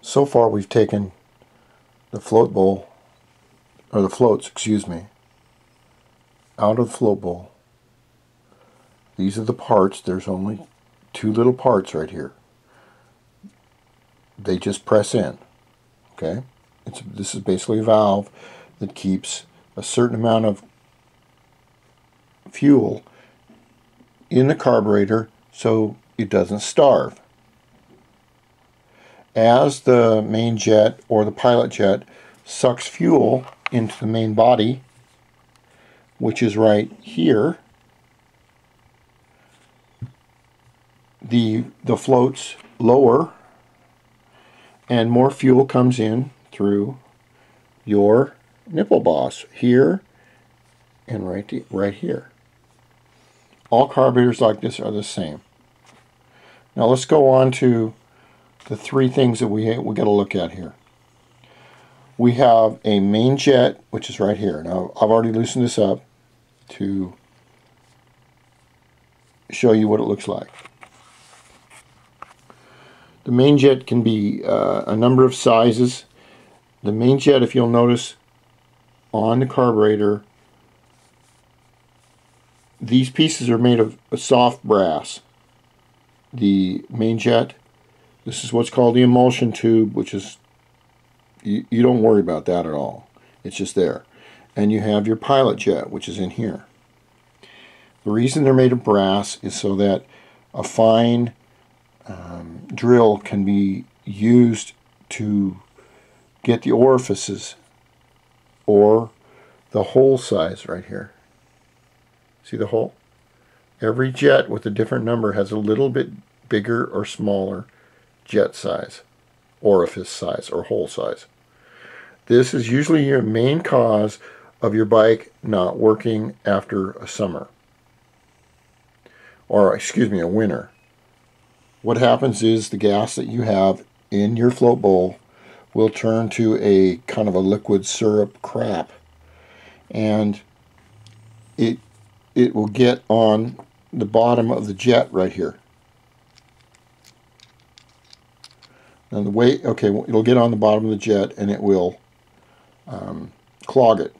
So far we've taken the float bowl, or the floats, excuse me, out of the float bowl. These are the parts. There's only two little parts right here. They just press in. Okay? This is basically a valve that keeps a certain amount of fuel in the carburetor so it doesn't starve. As the main jet or the pilot jet sucks fuel into the main body, which is right here, the floats lower and more fuel comes in through your nipple boss here and right here. All carburetors like this are the same. Now let's go on to the three things that we got to look at here. We have a main jet, which is right here. Now I've already loosened this up to show you what it looks like. The main jet can be a number of sizes. The main jet, if you'll notice on the carburetor, these pieces are made of soft brass. The main jet, this is what's called the emulsion tube, which is, you don't worry about that at all. It's just there. And you have your pilot jet, which is in here. The reason they're made of brass is so that a fine drill can be used to get the orifices or the hole size right here. See the hole? Every jet with a different number has a little bit bigger or smaller jet size, orifice size, or hole size. This is usually your main cause of your bike not working after a summer. Or, excuse me, a winter. What happens is the gas that you have in your float bowl will turn to a kind of a liquid syrup crap. And it will get on the bottom of the jet right here. Now the way, okay, it'll get on the bottom of the jet and it will clog it.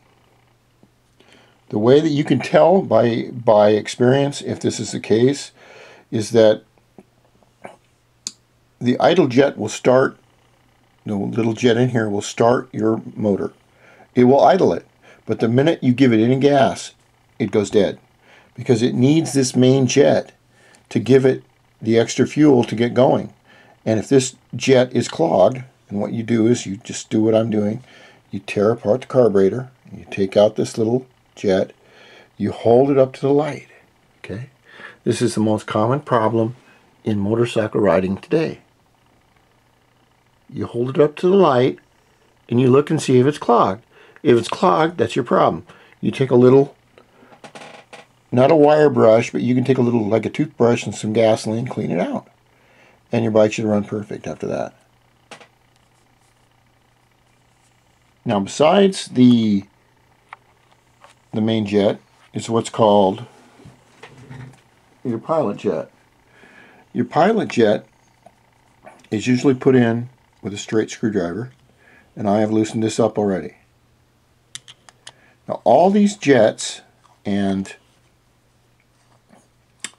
The way that you can tell by experience if this is the case is that the idle jet will start, the little jet in here will start your motor. It will idle it, but the minute you give it any gas, it goes dead, because it needs this main jet to give it the extra fuel to get going. And if this jet is clogged, and what you do is you just do what I'm doing, you tear apart the carburetor, you take out this little jet, you hold it up to the light. Okay, this is the most common problem in motorcycle riding today. You hold it up to the light and you look and see if it's clogged. If it's clogged, that's your problem. You take a little, not a wire brush, but you can take a little, like a toothbrush and some gasoline, clean it out. And your bike should run perfect after that. Now besides the main jet is what's called your pilot jet. Your pilot jet is usually put in with a straight screwdriver, and I have loosened this up already. Now all these jets and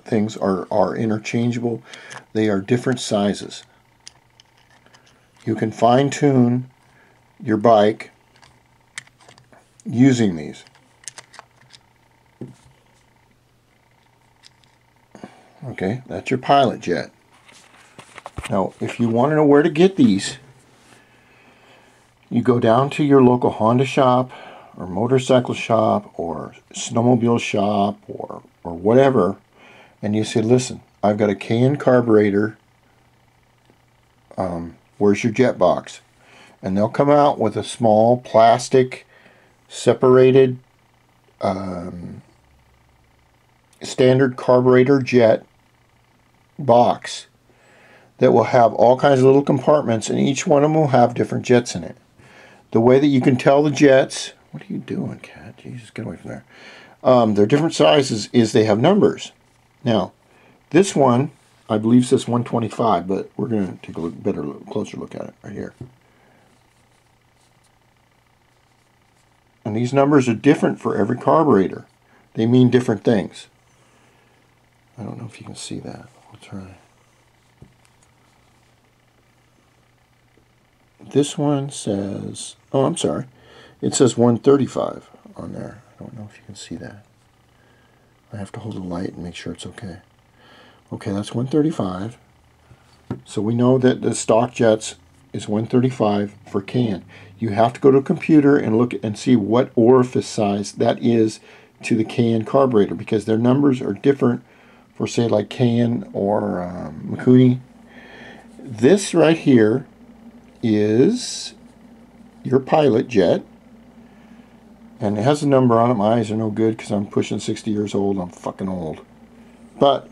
things are interchangeable. They are different sizes. You can fine-tune your bike using these. Okay, that's your pilot jet. Now, if you want to know where to get these, you go down to your local Honda shop or motorcycle shop or snowmobile shop or whatever, and you say, listen, I've got a Cayenne carburetor, where's your jet box? And they'll come out with a small plastic separated standard carburetor jet box that will have all kinds of little compartments, and each one of them will have different jets in it. The way that you can tell the jets, what are you doing, cat? Jesus, get away from there. They're different sizes is they have numbers. Now, this one I believe says 125, but we're going to take a closer look at it right here. And these numbers are different for every carburetor. They mean different things. I don't know if you can see that. I'll try. This one says, oh, I'm sorry. It says 135 on there. I don't know if you can see that. I have to hold the light and make sure it's okay. Okay, that's 135. So we know that the stock jets is 135 for can. You have to go to a computer and look and see what orifice size that is to the can carburetor, because their numbers are different for, say, like can or Mikuni. This right here is your pilot jet, and it has a number on it. My eyes are no good because I'm pushing 60 years old. I'm fucking old. But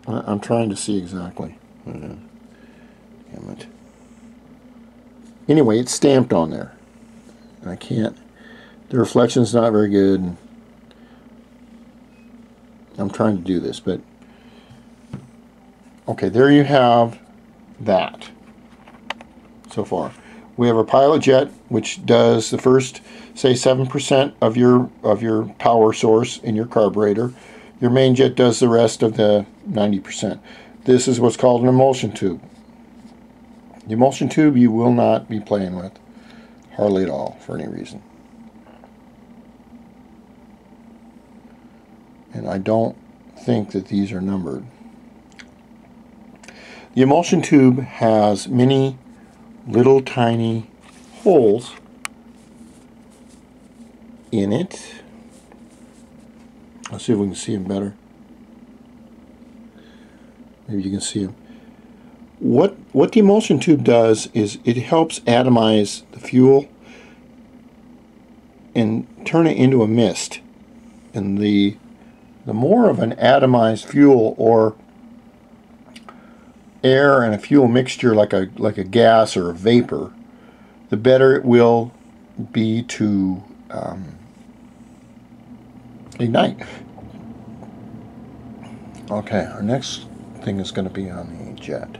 I'm trying to see exactly. Damn it. Anyway, it's stamped on there. And I can't. The reflection's not very good. I'm trying to do this, but okay, there you have that so far. We have a pilot jet, which does the first, say, 7% of your power source in your carburetor. Your main jet does the rest of the 90%. This is what's called an emulsion tube. The emulsion tube you will not be playing with hardly at all for any reason. And I don't think that these are numbered. The emulsion tube has many little tiny holes in it. Let's see if we can see them better. Maybe you can see them. What the emulsion tube does is it helps atomize the fuel and turn it into a mist. And the more of an atomized fuel or air and a fuel mixture, like a gas or a vapor, the better it will be to ignite. Okay, our next thing is going to be on the jet.